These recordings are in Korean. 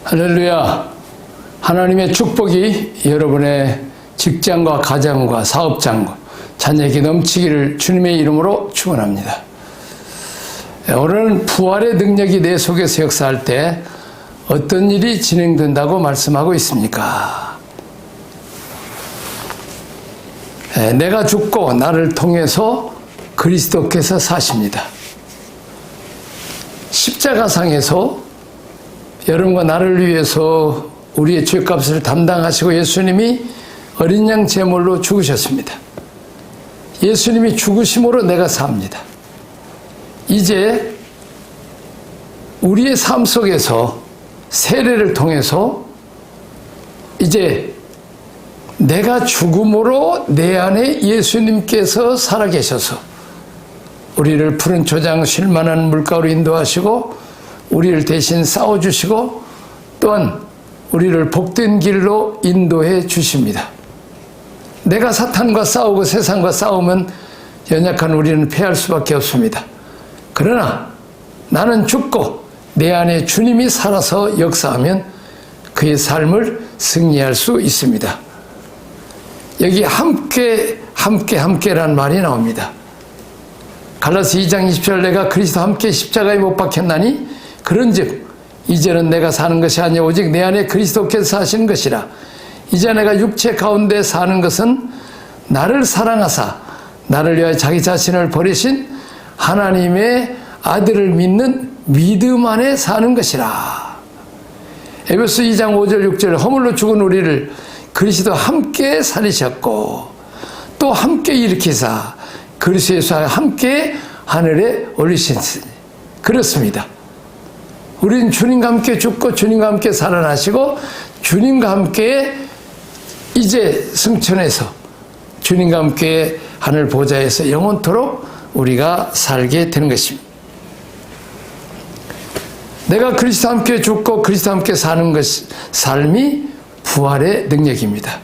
할렐루야. 하나님의 축복이 여러분의 직장과 가정과 사업장과 자녀에게 넘치기를 주님의 이름으로 축원합니다. 오늘은 부활의 능력이 내 속에서 역사할 때 어떤 일이 진행된다고 말씀하고 있습니까? 내가 죽고 나를 통해서 그리스도께서 사십니다. 십자가상에서 여러분과 나를 위해서 우리의 죄값을 담당하시고 예수님이 어린 양 제물로 죽으셨습니다. 예수님이 죽으심으로 내가 삽니다. 이제 우리의 삶 속에서 세례를 통해서 이제 내가 죽음으로 내 안에 예수님께서 살아계셔서 우리를 푸른 초장 쉴만한 물가로 인도하시고 우리를 대신 싸워주시고 또한 우리를 복된 길로 인도해 주십니다. 내가 사탄과 싸우고 세상과 싸우면 연약한 우리는 패할 수밖에 없습니다. 그러나 나는 죽고 내 안에 주님이 살아서 역사하면 그의 삶을 승리할 수 있습니다. 여기 함께라는 말이 나옵니다. 갈라스 2장 20절 내가 그리스도 함께 십자가에 못 박혔나니 그런즉 이제는 내가 사는 것이 아니라 오직 내 안에 그리스도께서 사시는 것이라. 이제 내가 육체 가운데 사는 것은 나를 사랑하사 나를 위하여 자기 자신을 버리신 하나님의 아들을 믿는 믿음 안에 사는 것이라. 에베소 2장 5절 6절 허물로 죽은 우리를 그리스도 함께 살리셨고 또 함께 일으키사 그리스도 예수와 함께 하늘에 올리셨으니. 그렇습니다. 우리는 주님과 함께 죽고 주님과 함께 살아나시고 주님과 함께 이제 승천해서 주님과 함께 하늘 보좌에서 영원토록 우리가 살게 되는 것입니다. 내가 그리스도와 함께 죽고 그리스도와 함께 사는 것이 삶이 부활의 능력입니다.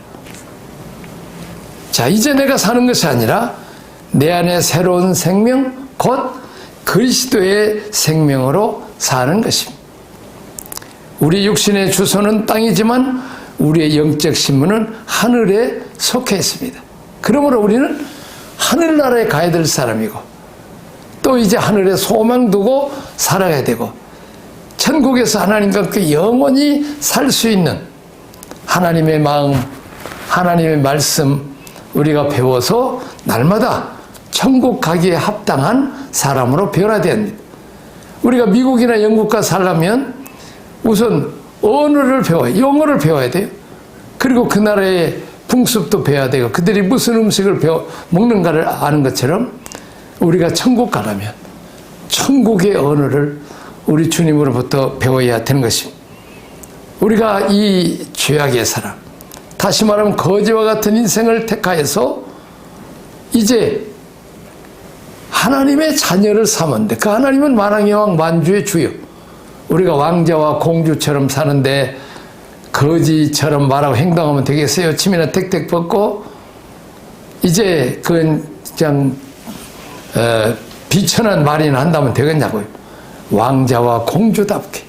자, 이제 내가 사는 것이 아니라 내 안에 새로운 생명 곧 그리스도의 생명으로 사는 것입니다. 우리 육신의 주소는 땅이지만 우리의 영적 신분은 하늘에 속해 있습니다. 그러므로 우리는 하늘나라에 가야 될 사람이고 또 이제 하늘에 소망 두고 살아야 되고 천국에서 하나님과 함께 영원히 살 수 있는 하나님의 마음, 하나님의 말씀 우리가 배워서 날마다 천국 가기에 합당한 사람으로 변화되어야 합니다. 우리가 미국이나 영국가 살려면 우선 언어를 배워야, 영어를 배워야 돼요. 그리고 그 나라의 풍습도 배워야 되고 그들이 무슨 음식을 먹는가를 아는 것처럼 우리가 천국 가려면 천국의 언어를 우리 주님으로부터 배워야 되는 것입니다. 우리가 이 죄악의 사람, 다시 말하면 거지와 같은 인생을 택하여서 이제 하나님의 자녀를 삼았는데 그 하나님은 만왕의 왕 만주의 주요. 우리가 왕자와 공주처럼 사는데 거지처럼 말하고 행동하면 되겠어요? 침이나 택택 벗고 이제 그건 그냥 비천한 말이나 한다면 되겠냐고요. 왕자와 공주답게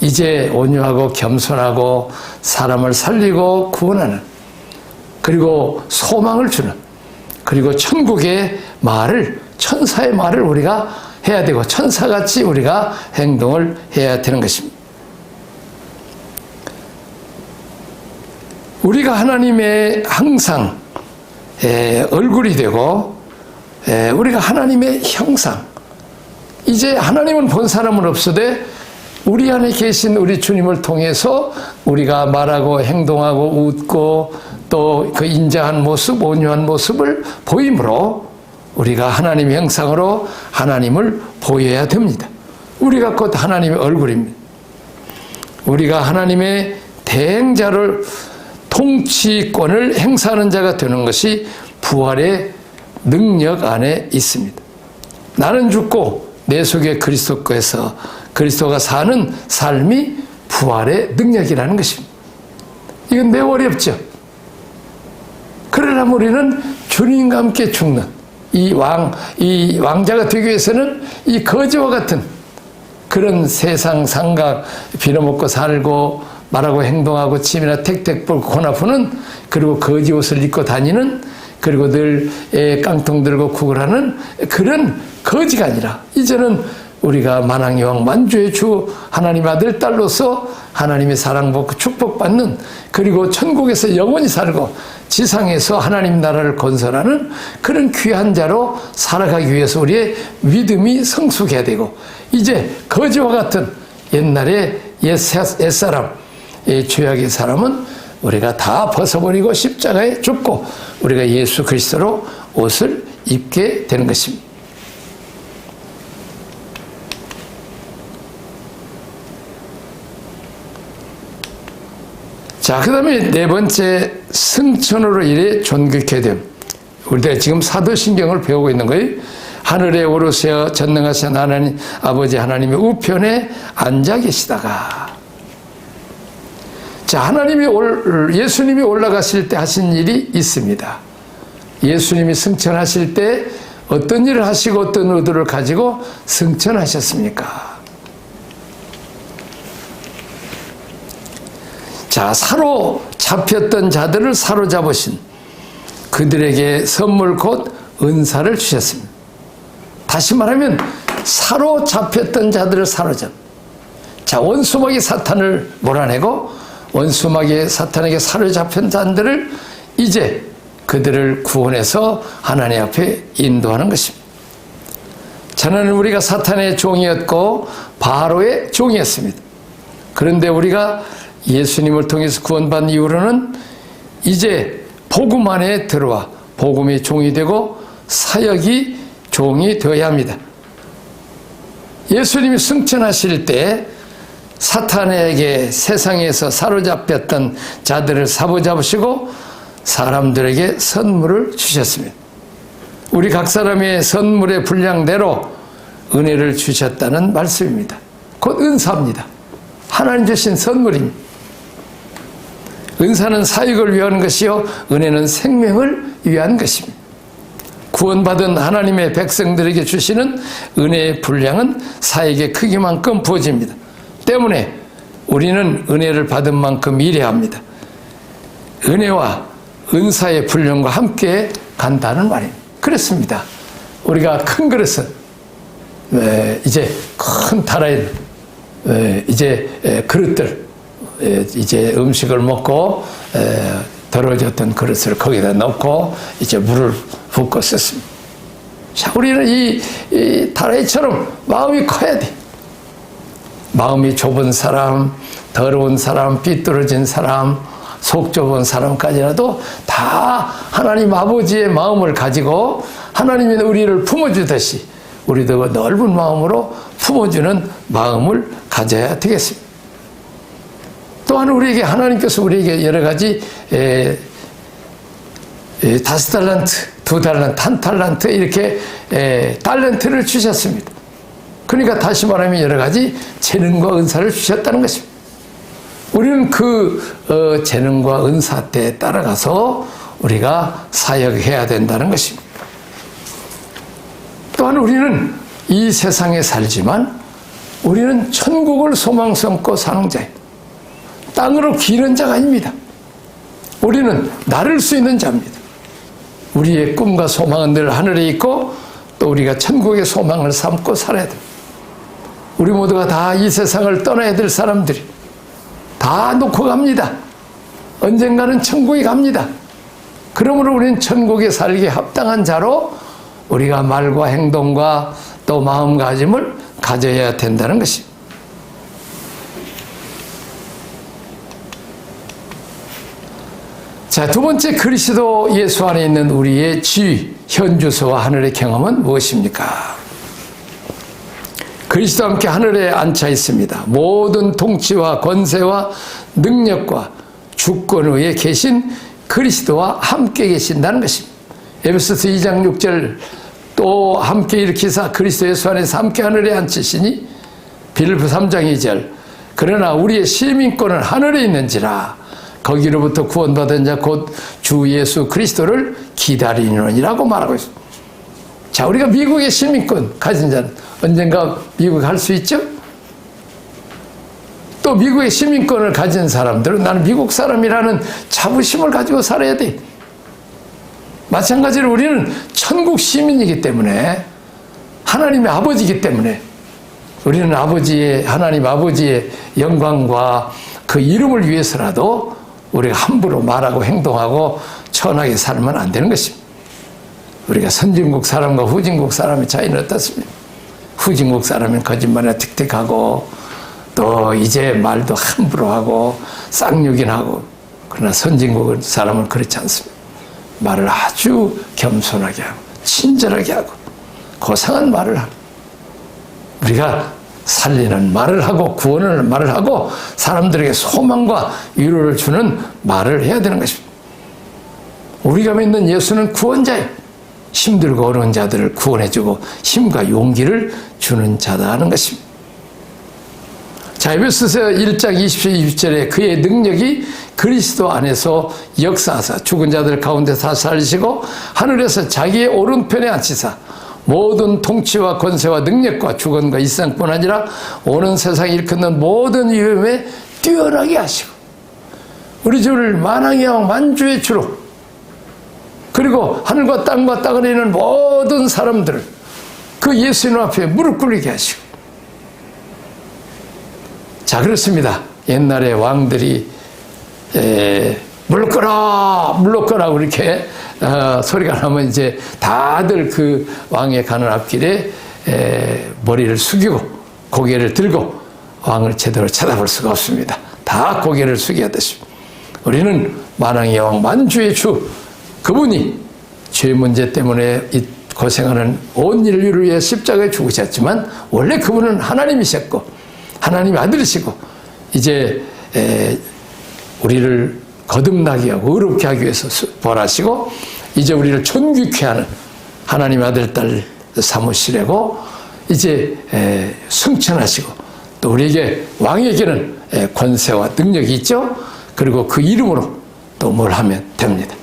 이제 온유하고 겸손하고 사람을 살리고 구원하는 그리고 소망을 주는 그리고 천국의 말을 천사의 말을 우리가 해야 되고 천사같이 우리가 행동을 해야 되는 것입니다. 우리가 하나님의 항상 얼굴이 되고 우리가 하나님의 형상 이제 하나님은 본 사람은 없으되 우리 안에 계신 우리 주님을 통해서 우리가 말하고 행동하고 웃고 또 그 인자한 모습 온유한 모습을 보임으로 우리가 하나님의 형상으로 하나님을 보여야 됩니다. 우리가 곧 하나님의 얼굴입니다. 우리가 하나님의 대행자를 통치권을 행사하는 자가 되는 것이 부활의 능력 안에 있습니다. 나는 죽고 내 속에 그리스도께서 그리스도가 사는 삶이 부활의 능력이라는 것입니다. 이건 매우 어렵죠. 그러려면 우리는 주님과 함께 죽는 이 왕자가 되기 위해서는 이 거지와 같은 그런 세상 상각 빌어먹고 살고 말하고 행동하고 침이나 택택 벌고 곤 아프는, 그리고 거지 옷을 입고 다니는, 그리고 늘 깡통 들고 구걸하는 그런 거지가 아니라 이제는 우리가 만왕여왕 만주의 주 하나님 아들 딸로서 하나님의 사랑받고 축복받는, 그리고 천국에서 영원히 살고 지상에서 하나님 나라를 건설하는 그런 귀한 자로 살아가기 위해서 우리의 믿음이 성숙해야 되고, 이제 거지와 같은 옛날의 옛사람, 죄악의 사람은 우리가 다 벗어버리고 십자가에 죽고 우리가 예수 그리스도로 옷을 입게 되는 것입니다. 자, 그 다음에 네 번째, 승천으로 인해 존귀케 됨. 우리가 지금 사도신경을 배우고 있는 거예요. 하늘에 오르세어 전능하신 하나님 아버지 하나님의 우편에 앉아 계시다가, 자, 예수님이 올라가실 때 하신 일이 있습니다. 예수님이 승천하실 때 어떤 일을 하시고 어떤 의도를 가지고 승천하셨습니까? 자, 사로잡혔던 자들을 사로잡으신 그들에게 선물 곧 은사를 주셨습니다. 다시 말하면 사로잡혔던 자들을 사로잡. 자, 원수마귀 사탄을 몰아내고 원수마귀 사탄에게 사로잡힌 자들을 이제 그들을 구원해서 하나님 앞에 인도하는 것입니다. 저는 우리가 사탄의 종이었고 바로의 종이었습니다. 그런데 우리가 예수님을 통해서 구원받은 이후로는 이제 복음 안에 들어와 복음의 종이 되고 사역이 종이 되어야 합니다. 예수님이 승천하실 때 사탄에게 세상에서 사로잡혔던 자들을 사로잡으시고 사람들에게 선물을 주셨습니다. 우리 각 사람의 선물의 분량대로 은혜를 주셨다는 말씀입니다. 곧 은사입니다. 하나님 주신 선물입니다. 은사는 사역을 위한 것이요 은혜는 생명을 위한 것입니다. 구원받은 하나님의 백성들에게 주시는 은혜의 분량은 사역의 크기만큼 부어집니다. 때문에 우리는 은혜를 받은 만큼 일해야 합니다. 은혜와 은사의 분량과 함께 간다는 말입니다. 그렇습니다. 우리가 큰 그릇은 이제 큰 다라인 이제 그릇들, 이제 음식을 먹고 더러워졌던 그릇을 거기다 넣고 이제 물을 붓고 썼습니다. 자, 우리는 이 다라이처럼 마음이 커야 돼. 마음이 좁은 사람, 더러운 사람, 삐뚤어진 사람, 속 좁은 사람까지라도 다 하나님 아버지의 마음을 가지고 하나님이 우리를 품어주듯이 우리도 넓은 마음으로 품어주는 마음을 가져야 되겠습니다. 또한 우리에게 하나님께서 우리에게 여러 가지 5달란트, 2달란트, 1달란트 이렇게 달란트를 주셨습니다. 그러니까 다시 말하면 여러 가지 재능과 은사를 주셨다는 것입니다. 우리는 그 재능과 은사 때에 따라가서 우리가 사역해야 된다는 것입니다. 또한 우리는 이 세상에 살지만 우리는 천국을 소망 삼고 사는 자예요. 땅으로 기는 자가 아닙니다. 우리는 나를 수 있는 자입니다. 우리의 꿈과 소망은 늘 하늘에 있고 또 우리가 천국의 소망을 삼고 살아야 됩니다. 우리 모두가 다 이 세상을 떠나야 될 사람들이 다 놓고 갑니다. 언젠가는 천국에 갑니다. 그러므로 우리는 천국에 살기에 합당한 자로 우리가 말과 행동과 또 마음가짐을 가져야 된다는 것입니다. 자, 두 번째, 그리스도 예수 안에 있는 우리의 지위, 현주소와 하늘의 경험은 무엇입니까? 그리스도와 함께 하늘에 앉아 있습니다. 모든 통치와 권세와 능력과 주권 위에 계신 그리스도와 함께 계신다는 것입니다. 에베소서 2장 6절 또 함께 일으키사 그리스도 예수 안에서 함께 하늘에 앉히시니 빌립보 3장 2절 그러나 우리의 시민권은 하늘에 있는지라 거기로부터 구원받은 자 곧 주 예수 그리스도를 기다리느니라고 말하고 있습니다. 자, 우리가 미국의 시민권 가진 자는 언젠가 미국 갈 수 있죠? 또 미국의 시민권을 가진 사람들은 나는 미국 사람이라는 자부심을 가지고 살아야 돼. 마찬가지로 우리는 천국 시민이기 때문에, 하나님의 아버지이기 때문에 우리는 하나님 아버지의 영광과 그 이름을 위해서라도 우리가 함부로 말하고 행동하고 천하게 살면 안 되는 것입니다. 우리가 선진국 사람과 후진국 사람의 차이는 어떻습니까? 후진국 사람은 거짓말에 틱틱하고 또 이제 말도 함부로 하고 쌍욕인하고, 그러나 선진국 사람은 그렇지 않습니다. 말을 아주 겸손하게 하고 친절하게 하고 고상한 말을 하고, 우리가 살리는 말을 하고 구원을 말을 하고 사람들에게 소망과 위로를 주는 말을 해야 되는 것입니다. 우리가 믿는 예수는 구원자예요. 힘들고 어려운 자들을 구원해주고 힘과 용기를 주는 자다 하는 것입니다. 자, 에베소서 1장 20절에 그의 능력이 그리스도 안에서 역사하사 죽은 자들 가운데 다시 살리시고 하늘에서 자기의 오른편에 앉히사 모든 통치와 권세와 능력과 주권과 이상뿐 아니라 오는 세상에 일컫는 모든 위험에 뛰어나게 하시고 우리 주를 만왕의 왕 만주의 주로, 그리고 하늘과 땅과 땅을 이는 모든 사람들을 그 예수님 앞에 무릎 꿇리게 하시고. 자, 그렇습니다. 옛날에 왕들이 물러거라 이렇게 소리가 나면 이제 다들 그 왕의 가는 앞길에 머리를 숙이고 고개를 들고 왕을 제대로 쳐다볼 수가 없습니다. 다 고개를 숙여야 됐습니다. 우리는 만왕의 왕 만주의 주, 그분이 죄 문제 때문에 고생하는 온 인류를 위해 십자가에 죽으셨지만 원래 그분은 하나님이셨고 하나님의 아들이시고 이제 우리를 거듭나게 하고 의롭게 하기 위해서 부활하시고 이제 우리를 존귀케 하는 하나님의 아들 딸 삼으시려고 이제 승천하시고 또 우리에게 왕에게는 권세와 능력이 있죠. 그리고 그 이름으로 또 뭘 하면 됩니다.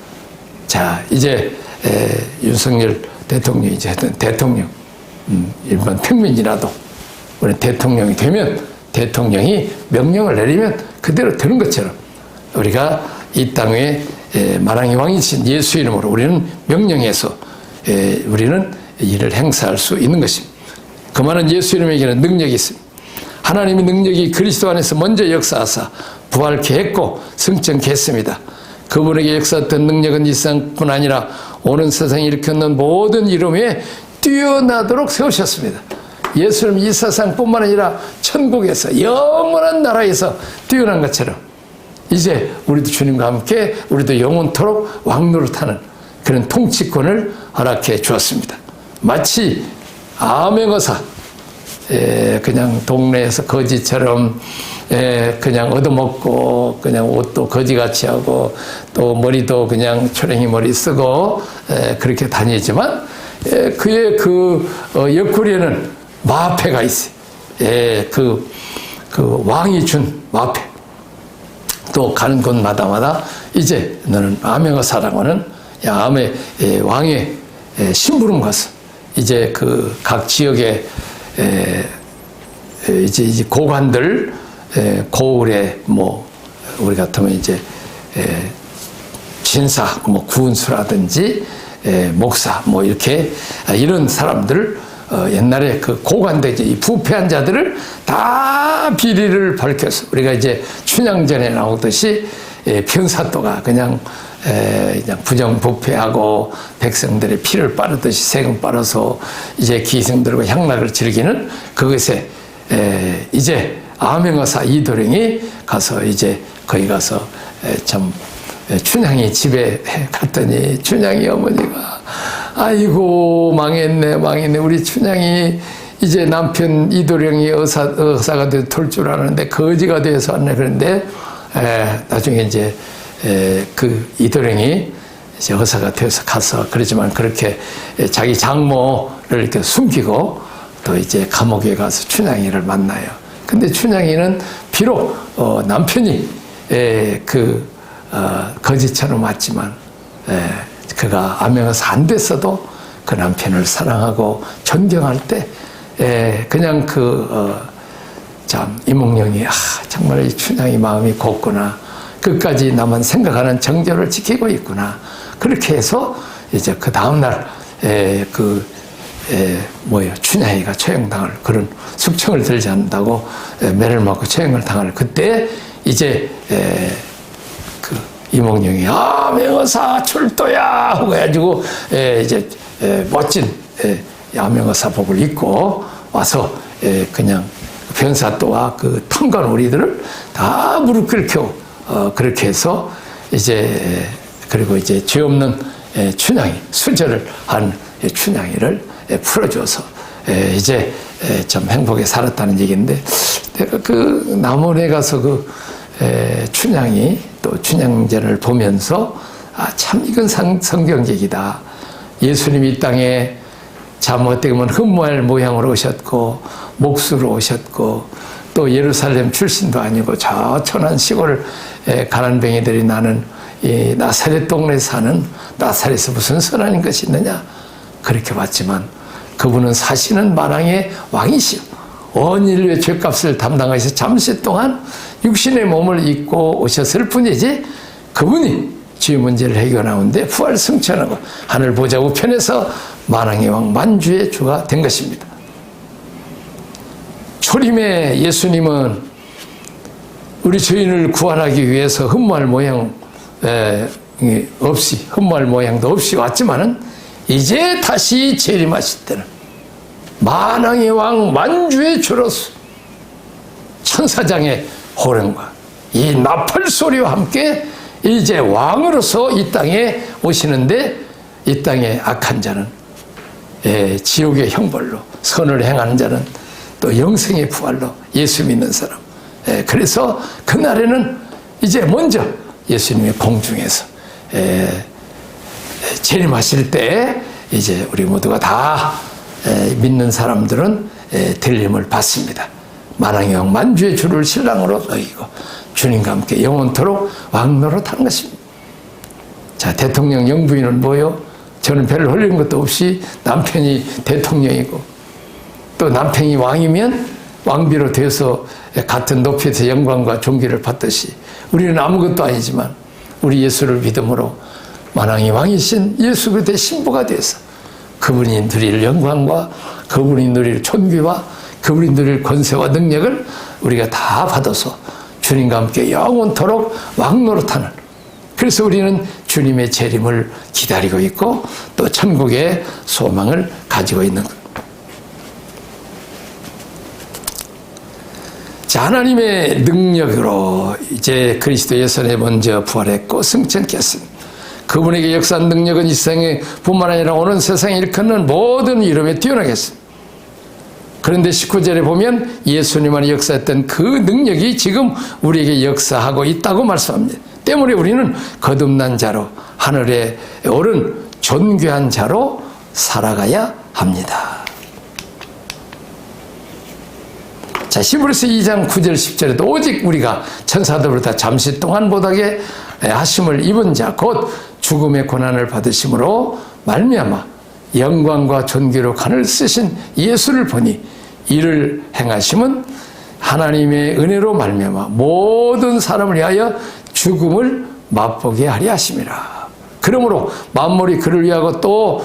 자, 이제 윤석열 대통령이 이제 하여튼 대통령, 일반 평민이라도 우리 대통령이 되면 대통령이 명령을 내리면 그대로 되는 것처럼 우리가 이 땅에 만왕의 왕이신 예수 이름으로 우리는 명령해서 우리는 일을 행사할 수 있는 것입니다. 그 많은 예수 이름에게는 능력이 있습니다. 하나님의 능력이 그리스도 안에서 먼저 역사하사 부활케 했고 승천케 했습니다. 그분에게 역사했던 능력은 이 세상뿐 아니라 오는 세상에 일컫는 모든 이름에 뛰어나도록 세우셨습니다. 예수님 이 세상뿐만 아니라 천국에서 영원한 나라에서 뛰어난 것처럼 이제 우리도 주님과 함께 우리도 영원토록 왕노릇하는 그런 통치권을 허락해 주었습니다. 마치 암행어사, 그냥 동네에서 거지처럼 그냥 얻어먹고 그냥 옷도 거지같이 하고 또 머리도 그냥 초랭이 머리 쓰고 그렇게 다니지만 그의 그 옆구리에는 마패가 있어요. 그 왕이 준 마패. 또 가는 곳마다마다 이제 너는 암행어사라고 하는 암의 왕의 심부름 가서 이제 그 각 지역의 이제 고관들 고을에 뭐 우리 같으면 이제 진사 뭐 구은수라든지 목사 뭐 이렇게 이런 사람들 옛날에 그 고관들 이 부패한 자들을 다 비리를 밝혀서 우리가 이제 춘향전에 나오듯이 변사또가 그냥 부정부패하고 백성들의 피를 빠르듯이 세금 빨아서 이제 기생들과 향락을 즐기는 그것에 이제 암행어사 이도령이 가서 이제 거기 가서 참 춘향이 집에 갔더니 춘향이 어머니가 아이고 망했네 우리 춘향이 이제 남편 이도령이 의사가 돼서 돌 줄 아는데 거지가 돼서 왔네. 그런데 나중에 이제 그 이도령이 이제 의사가 되어서 가서 그러지만 그렇게 자기 장모를 이렇게 숨기고 또 이제 감옥에 가서 춘향이를 만나요. 근데 춘향이는 비록 남편이 거지처럼 왔지만 그가 암행어사 안 됐어도 그 남편을 사랑하고 존경할 때 그냥 참 이몽룡이 정말 이 춘향이 마음이 곱구나. 끝까지 나만 생각하는 정절을 지키고 있구나. 그렇게 해서 이제 그 다음날 춘향이가 처형당할 그런 숙청을 들지 않는다고 매를 맞고 처형을 당할 그때 이제 그 이몽룡이 암행어사 출도야 하고 해가지고 이제 멋진 암행어사복을 입고 와서 그냥 변사또와 그 텅간 우리들을 다 무릎 꿇고 그렇게 해서 이제 그리고 이제 죄 없는 춘향이 수절을 한 춘향이를 풀어줘서 이제 참 행복에 살았다는 얘기인데 내가 그 남원에 가서 그 춘향이 또 춘향전을 보면서 참 이건 성경적이다. 예수님이 이 땅에 참 어떻게 보면 흠모할 모양으로 오셨고 목수로 오셨고 또 예루살렘 출신도 아니고 저 천한 시골 가난뱅이들이 나는 이 나사렛 동네에 사는 나사렛에서 무슨 선한 것이 있느냐 그렇게 봤지만 그분은 사시는 만왕의 왕이시오. 온 인류의 죄값을 담당하셔서 잠시 동안 육신의 몸을 입고 오셨을 뿐이지 그분이 죄 문제를 해결하는데 부활 승천하고 하늘 보좌 우편에서 만왕의 왕 만주의 주가 된 것입니다. 초림의 예수님은 우리 죄인을 구원하기 위해서 흠모할 모양도 없이 왔지만은 이제 다시 재림하실 때는 만왕의 왕 만주의 주로서 천사장의 호령과 이 나팔 소리와 함께 이제 왕으로서 이 땅에 오시는데 이 땅의 악한 자는 지옥의 형벌로 선을 행하는 자는 또 영생의 부활로 예수 믿는 사람. 그래서 그날에는 이제 먼저 예수님의 공중에서 재림하실 때 이제 우리 모두가 다 믿는 사람들은 들림을 받습니다. 만왕의 왕 만주의 주를 신랑으로 여기고 주님과 함께 영원토록 왕노릇하는 것입니다. 자, 대통령 영부인은 뭐요? 저는 별로 흘린 것도 없이 남편이 대통령이고 또 남편이 왕이면 왕비로 되어서 같은 높이에서 영광과 존귀를 받듯이 우리는 아무것도 아니지만 우리 예수를 믿음으로 만왕의 왕이신 예수 그리스도의 신부가 되어서 그분이 누릴 영광과 그분이 누릴 존귀와 그분이 누릴 권세와 능력을 우리가 다 받아서 주님과 함께 영원토록 왕노릇하는 그래서 우리는 주님의 재림을 기다리고 있고 또 천국의 소망을 가지고 있는 것. 자, 하나님의 능력으로 이제 그리스도 예수에 먼저 부활했고 승천했습니다. 그분에게 역사한 능력은 이 세상에 뿐만 아니라 오는 세상에 일컫는 모든 이름에 뛰어나겠습니다. 그런데 19절에 보면 예수님만이 역사했던 그 능력이 지금 우리에게 역사하고 있다고 말씀합니다. 때문에 우리는 거듭난 자로 하늘에 오른 존귀한 자로 살아가야 합니다. 자, 히브리서 2장 9절 10절에도 오직 우리가 천사들보다 잠시 동안 못하게 하심을 입은 자 곧 죽음의 고난을 받으심으로 말미암아 영광과 존귀로 간을 쓰신 예수를 보니 이를 행하심은 하나님의 은혜로 말미암아 모든 사람을 위하여 죽음을 맛보게 하려 하심이라. 그러므로 만물이 그를 위하고 또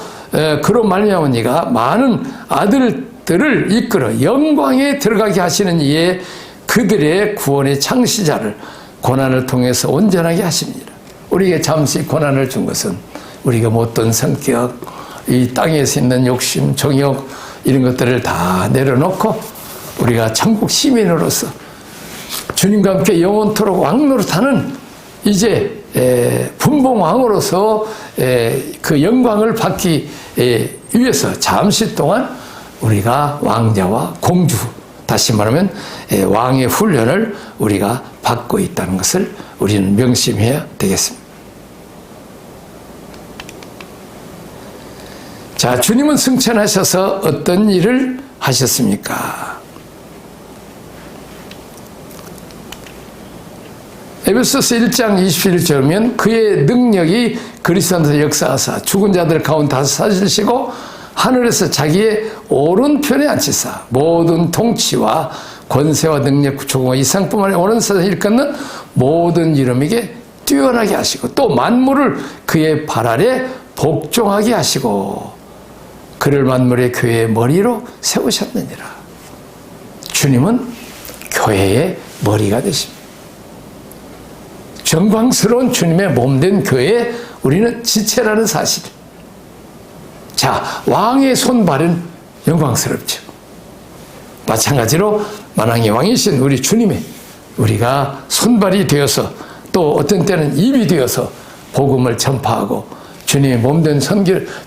그로 말미암아 네가 많은 아들들을 이끌어 영광에 들어가게 하시는 이에 그들의 구원의 창시자를 고난을 통해서 온전하게 하십니다. 우리에게 잠시 고난을 준 것은 우리가 못된 성격, 이 땅에서 있는 욕심, 정욕 이런 것들을 다 내려놓고 우리가 천국 시민으로서 주님과 함께 영원토록 왕노릇하는 이제 분봉왕으로서 그 영광을 받기 위해서 잠시 동안 우리가 왕자와 공주, 다시 말하면 왕의 훈련을 우리가 받고 있다는 것을 우리는 명심해야 되겠습니다. 자, 주님은 승천하셔서 어떤 일을 하셨습니까? 에베소서 1장 21절 보면 그의 능력이 그리스도 안에서 역사하사 죽은 자들 가운데 사시고 하늘에서 자기의 오른편에 앉히사 모든 통치와 권세와 능력, 조공과 이상뿐만 아니라 오는 세상 일컫는 모든 이름에게 뛰어나게 하시고 또 만물을 그의 발 아래 복종하게 하시고 그를 만물의 교회의 머리로 세우셨느니라. 주님은 교회의 머리가 되십니다. 영광스러운 주님의 몸된 교회에 우리는 지체라는 사실. 자, 왕의 손발은 영광스럽죠. 마찬가지로 만왕의 왕이신 우리 주님의 우리가 손발이 되어서 또 어떤 때는 입이 되어서 복음을 전파하고 주님의 몸된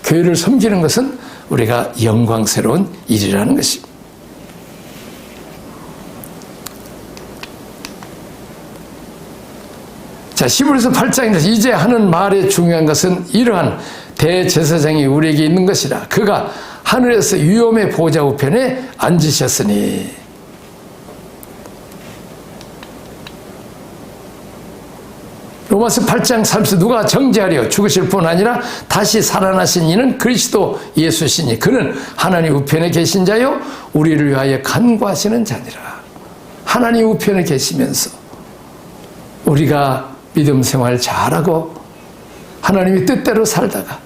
교회를 섬기는 것은 우리가 영광스러운 일이라는 것입니다. 자, 히브리서 8장에서 이제 하는 말의 중요한 것은 이러한 대제사장이 우리에게 있는 것이라. 그가 하늘에서 위엄의 보좌 우편에 앉으셨으니. 로마서 8장 30절 누가 정죄하려 죽으실 뿐 아니라 다시 살아나신 이는 그리스도 예수시니 그는 하나님 우편에 계신 자요 우리를 위하여 간구하시는 자니라. 하나님 우편에 계시면서 우리가 믿음 생활 잘하고 하나님의 뜻대로 살다가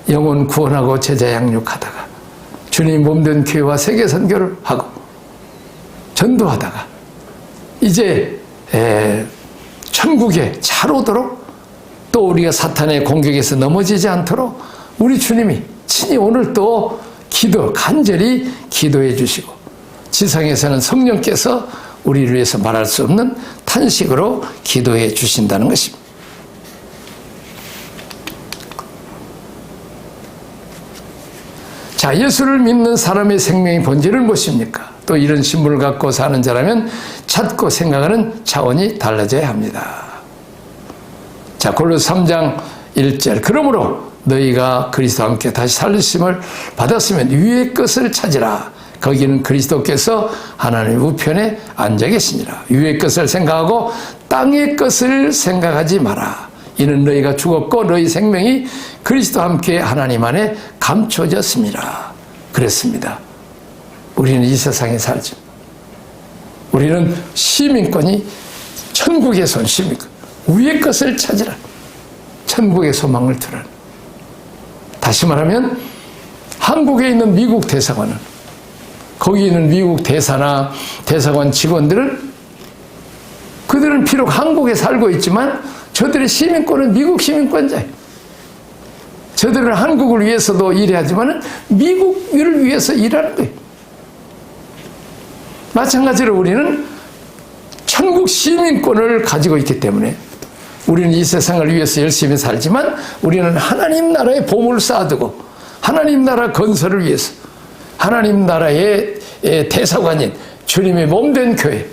영혼 구원하고 제자 양육하다가 주님 몸된 교회와 세계 선교를 하고 전도하다가 이제 천국에 잘 오도록 또 우리가 사탄의 공격에서 넘어지지 않도록 우리 주님이 친히 오늘 또 간절히 기도해 주시고 지상에서는 성령께서 우리를 위해서 말할 수 없는 탄식으로 기도해 주신다는 것입니다. 자, 예수를 믿는 사람의 생명의 본질은 무엇입니까? 또 이런 신분을 갖고 사는 자라면 찾고 생각하는 차원이 달라져야 합니다. 자, 골로새 3장 1절 그러므로 너희가 그리스도와 함께 다시 살리심을 받았으면 위의 것을 찾으라. 거기는 그리스도께서 하나님 우편에 앉아 계시니라. 위의 것을 생각하고 땅의 것을 생각하지 마라. 이는 너희가 죽었고 너희 생명이 그리스도와 함께 하나님 안에 감춰졌습니다. 그랬습니다. 우리는 이 세상에 살죠. 우리는 시민권이 천국에서 온 시민권. 위의 것을 찾으라. 천국의 소망을 두라. 다시 말하면 한국에 있는 미국 대사관은 거기 있는 미국 대사나 대사관 직원들은 그들은 비록 한국에 살고 있지만 저들의 시민권은 미국 시민권자예요. 저들은 한국을 위해서도 일하지만 미국을 위해서 일하는 거예요. 마찬가지로 우리는 천국 시민권을 가지고 있기 때문에 우리는 이 세상을 위해서 열심히 살지만 우리는 하나님 나라의 보물을 쌓아두고 하나님 나라 건설을 위해서 하나님 나라의 대사관인 주님의 몸된 교회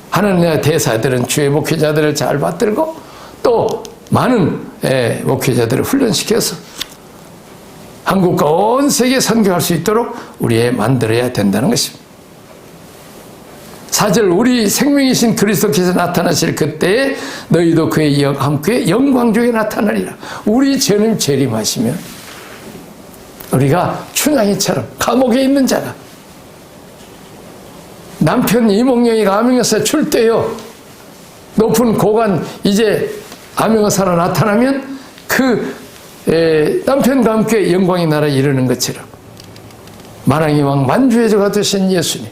하나님 나라의 대사들은 주의 목회자들을 잘 받들고 또 많은 목회자들을 훈련시켜서 한국과 온 세계에 선교할 수 있도록 우리에 만들어야 된다는 것입니다. 4절 우리 생명이신 그리스도께서 나타나실 그때에 너희도 그의 함께 영광 중에 나타나리라. 우리 주님 재림하시면 우리가 춘향이처럼 감옥에 있는 자가 남편 이몽룡이가 암행어사 출대요 높은 고관 이제 암행어사로 나타나면 그 남편과 함께 영광의 나라에 이르는 것처럼 만왕의 왕 만주의 주가 되신 예수님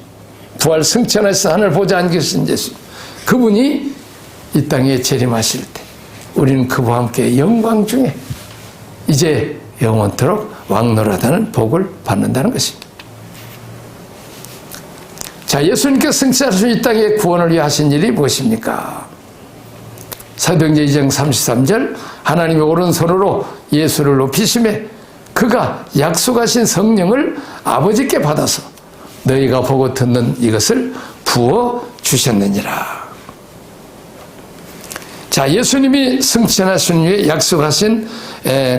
부활 승천하셔서 하늘 보좌 앉으신 예수님 그분이 이 땅에 재림하실 때 우리는 그분과 함께 영광 중에 이제 영원토록 왕노릇하는 복을 받는다는 것입니다. 자, 예수님께서 승천하신 이 땅의 구원을 위해 하신 일이 무엇입니까? 사도행전 2장 33절 하나님의 오른손으로 예수를 높이시매 그가 약속하신 성령을 아버지께 받아서 너희가 보고 듣는 이것을 부어 주셨느니라. 자, 예수님이 승천하신 후에 약속하신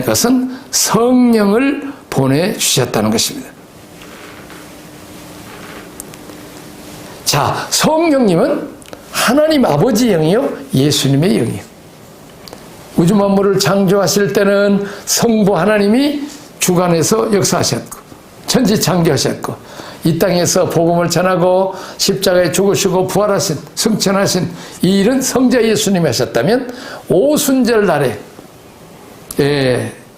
것은 성령을 보내주셨다는 것입니다. 자, 성령님은 하나님 아버지 영이요 예수님의 영이요. 우주 만물을 창조하실 때는 성부 하나님이 주관해서 역사하셨고 천지 창조하셨고 이 땅에서 복음을 전하고 십자가에 죽으시고 부활하신 승천하신 이 일은 성자 예수님이 하셨다면 오순절 날에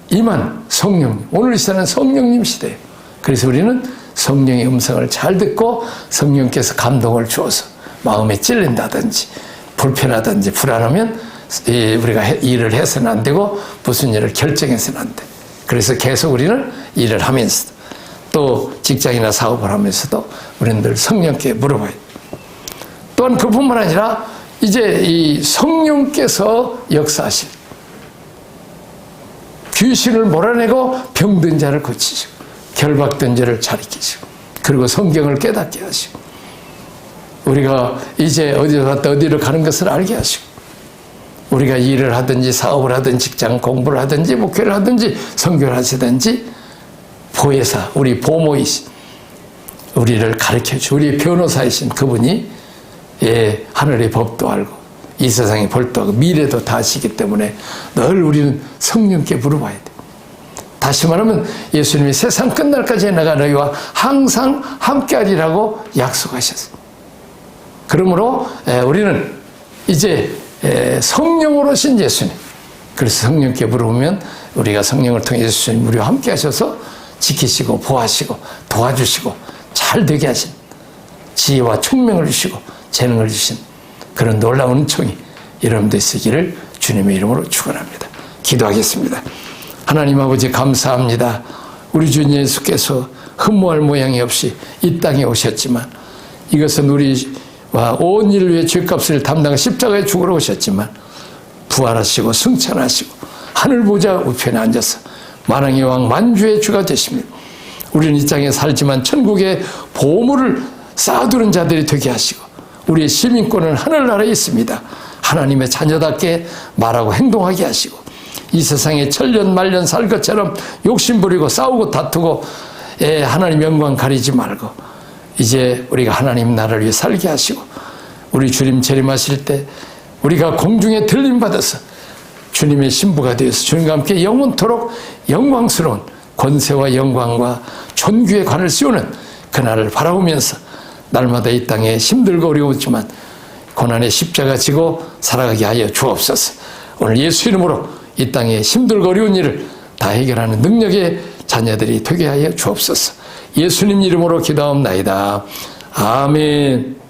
임한 성령님, 오늘 이 시대는 성령님 시대예요. 그래서 우리는 성령의 음성을 잘 듣고 성령께서 감동을 주어서 마음에 찔린다든지 불편하든지 불안하면 우리가 일을 해서는 안 되고 무슨 일을 결정해서는 안 돼. 그래서 계속 우리는 일을 하면서 또 직장이나 사업을 하면서도 우리는 늘 성령께 물어봐야 돼. 또한 그뿐만 아니라 이제 이 성령께서 역사하실 귀신을 몰아내고 병든 자를 고치시고 결박된 자를 가리키시고 그리고 성경을 깨닫게 하시고 우리가 이제 어디로 갔다 어디로 가는 것을 알게 하시고 우리가 일을 하든지 사업을 하든지 직장 공부를 하든지 목회를 하든지 선교를 하시든지 보혜사 우리 보모이신 우리를 가르쳐주고 우리 변호사이신 그분이 하늘의 법도 알고 이 세상의 벌도 하고 미래도 다 아시기 때문에 늘 우리는 성령께 물어봐야 돼. 다시 말하면 예수님이 세상 끝날까지 내가 너희와 항상 함께하리라고 약속하셨어요. 그러므로 우리는 이제 성령으로 오신 예수님, 그래서 성령께 물어보면 우리가 성령을 통해 예수님 우리와 함께 하셔서 지키시고 보호하시고 도와주시고 잘 되게 하신 지혜와 총명을 주시고 재능을 주신 그런 놀라운 은총이 여러분들 있으기를 주님의 이름으로 축원합니다. 기도하겠습니다. 하나님 아버지 감사합니다. 우리 주님 예수께서 흠모할 모양이 없이 이 땅에 오셨지만 이것은 우리와 온 인류의 죄값을 담당한 십자가에 죽으러 오셨지만 부활하시고 승천하시고 하늘 보좌 우편에 앉아서 만왕의 왕 만주의 주가 되십니다. 우리는 이 땅에 살지만 천국의 보물을 쌓아두는 자들이 되게 하시고 우리의 시민권은 하늘나라에 있습니다. 하나님의 자녀답게 말하고 행동하게 하시고 이 세상에 천년 말년 살 것처럼 욕심부리고 싸우고 다투고 하나님 영광 가리지 말고 이제 우리가 하나님 나라를 위해 살게 하시고 우리 주님 재림하실 때 우리가 공중에 들림받아서 주님의 신부가 되어서 주님과 함께 영원토록 영광스러운 권세와 영광과 존귀의 관을 씌우는 그날을 바라보면서 날마다 이 땅에 힘들고 어려웠지만 고난의 십자가 지고 살아가게 하여 주옵소서. 오늘 예수 이름으로 이 땅에 힘들고 어려운 일을 다 해결하는 능력의 자녀들이 되게 하여 주옵소서. 예수님 이름으로 기도하옵나이다. 아멘.